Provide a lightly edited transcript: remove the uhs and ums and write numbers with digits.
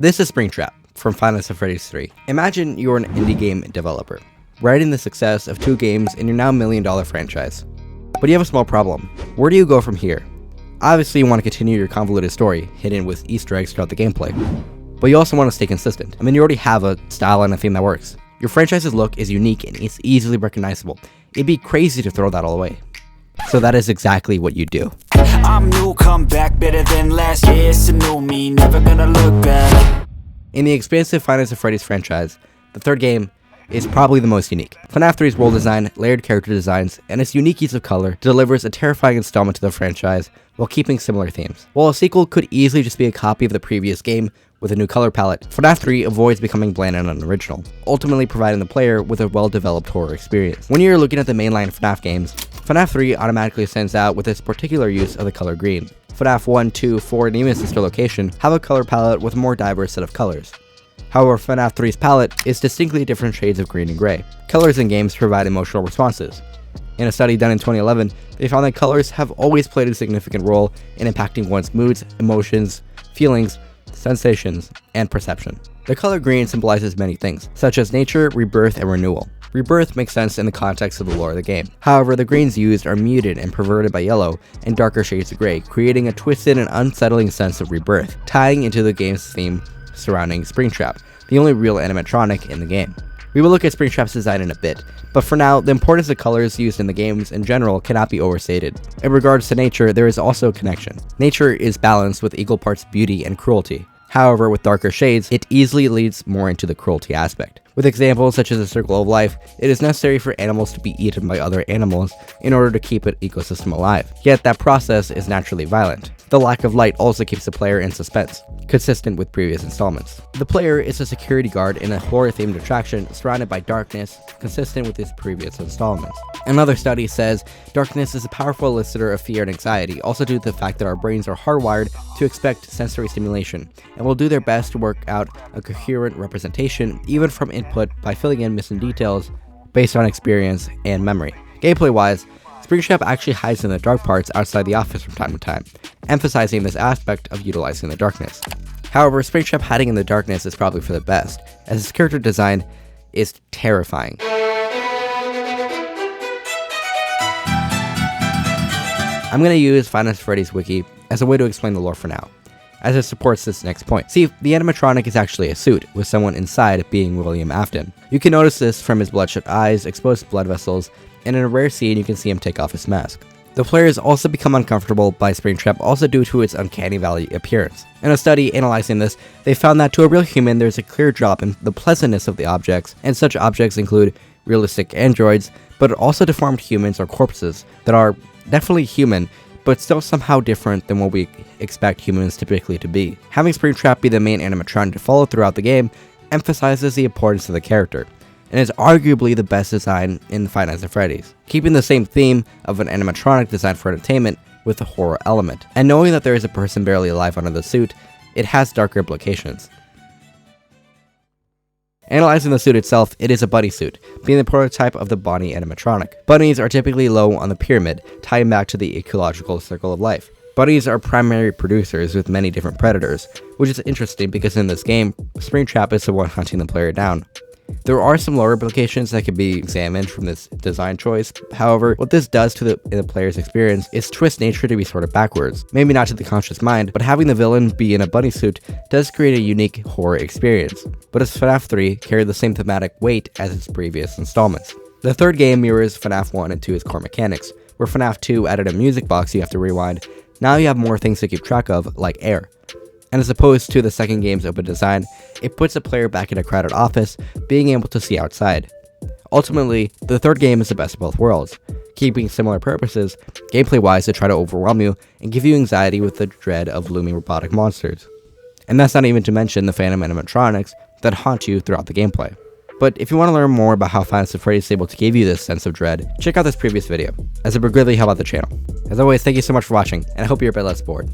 This is Springtrap from Fnaf Freddy's 3. Imagine you're an indie game developer, riding the success of 2 games in your now $1 million franchise. But you have a small problem. Where do you go from here? Obviously you want to continue your convoluted story, hidden with Easter eggs throughout the gameplay. But you also want to stay consistent. I mean, you already have a style and a theme that works. Your franchise's look is unique and it's easily recognizable. It'd be crazy to throw that all away. So that is exactly what you do. I'm new, come back better than last year. It's a new me, never gonna look back. In the expansive Fnaf Freddy's franchise, the third game is probably the most unique. Fnaf 3's world design, layered character designs, and its unique use of color delivers a terrifying installment to the franchise while keeping similar themes. While a sequel could easily just be a copy of the previous game with a new color palette, Fnaf 3 avoids becoming bland and unoriginal, ultimately providing the player with a well-developed horror experience. When you're looking at the mainline Fnaf games, Fnaf 3 automatically stands out with its particular use of the color green. Fnaf 1, 2, 4, and even Sister Location have a color palette with a more diverse set of colors. However, Fnaf 3's palette is distinctly different shades of green and gray. Colors in games provide emotional responses. In a study done in 2011, they found that colors have always played a significant role in impacting one's moods, emotions, feelings, sensations, and perception. The color green symbolizes many things, such as nature, rebirth, and renewal. Rebirth makes sense in the context of the lore of the game. However, the greens used are muted and perverted by yellow and darker shades of gray, creating a twisted and unsettling sense of rebirth, tying into the game's theme surrounding Springtrap, the only real animatronic in the game. We will look at Springtrap's design in a bit, but for now, the importance of colors used in the games in general cannot be overstated. In regards to nature, there is also a connection. Nature is balanced with equal parts beauty and cruelty. However, with darker shades, it easily leads more into the cruelty aspect. With examples such as the circle of life, it is necessary for animals to be eaten by other animals in order to keep an ecosystem alive. Yet that process is naturally violent. The lack of light also keeps the player in suspense, consistent with previous installments. The player is a security guard in a horror-themed attraction surrounded by darkness, consistent with his previous installments. Another study says darkness is a powerful elicitor of fear and anxiety, also due to the fact that our brains are hardwired to expect sensory stimulation, and will do their best to work out a coherent representation, even from input, by filling in missing details based on experience and memory. Gameplay-wise, Springtrap actually hides in the dark parts outside the office from time to time, emphasizing this aspect of utilizing the darkness. However, Springtrap hiding in the darkness is probably for the best, as his character design is terrifying. I'm going to use Fnaf Freddy's wiki as a way to explain the lore for now, as it supports this next point. See, the animatronic is actually a suit, with someone inside being William Afton. You can notice this from his bloodshot eyes, exposed blood vessels, and in a rare scene you can see him take off his mask. The players also become uncomfortable by Springtrap also due to its uncanny valley appearance. In a study analyzing this, they found that to a real human there's a clear drop in the pleasantness of the objects, and such objects include realistic androids, but also deformed humans or corpses that are definitely human, but still somehow different than what we expect humans typically to be. Having Springtrap be the main animatronic to follow throughout the game emphasizes the importance of the character, and is arguably the best design in Fnaf Freddy's, keeping the same theme of an animatronic designed for entertainment with a horror element. And knowing that there is a person barely alive under the suit, it has darker implications. Analyzing the suit itself, it is a bunny suit, being the prototype of the bunny animatronic. Bunnies are typically low on the pyramid, tying back to the ecological circle of life. Bunnies are primary producers with many different predators, which is interesting because in this game, Springtrap is the one hunting the player down. There are some lore implications that can be examined from this design choice. However, what this does to the player's experience is twist nature to be sort of backwards. Maybe not to the conscious mind, but having the villain be in a bunny suit does create a unique horror experience. But as Fnaf 3 carried the same thematic weight as its previous installments. The third game mirrors Fnaf 1 and 2's core mechanics, where Fnaf 2 added a music box you have to rewind. Now you have more things to keep track of, like air. And as opposed to the second game's open design, it puts the player back in a crowded office, being able to see outside. Ultimately, the third game is the best of both worlds, keeping similar purposes, gameplay-wise, to try to overwhelm you and give you anxiety with the dread of looming robotic monsters. And that's not even to mention the phantom animatronics that haunt you throughout the gameplay. But if you want to learn more about how Fnaf Freddy is able to give you this sense of dread, check out this previous video, as it would greatly help out the channel. As always, thank you so much for watching, and I hope you're a bit less bored.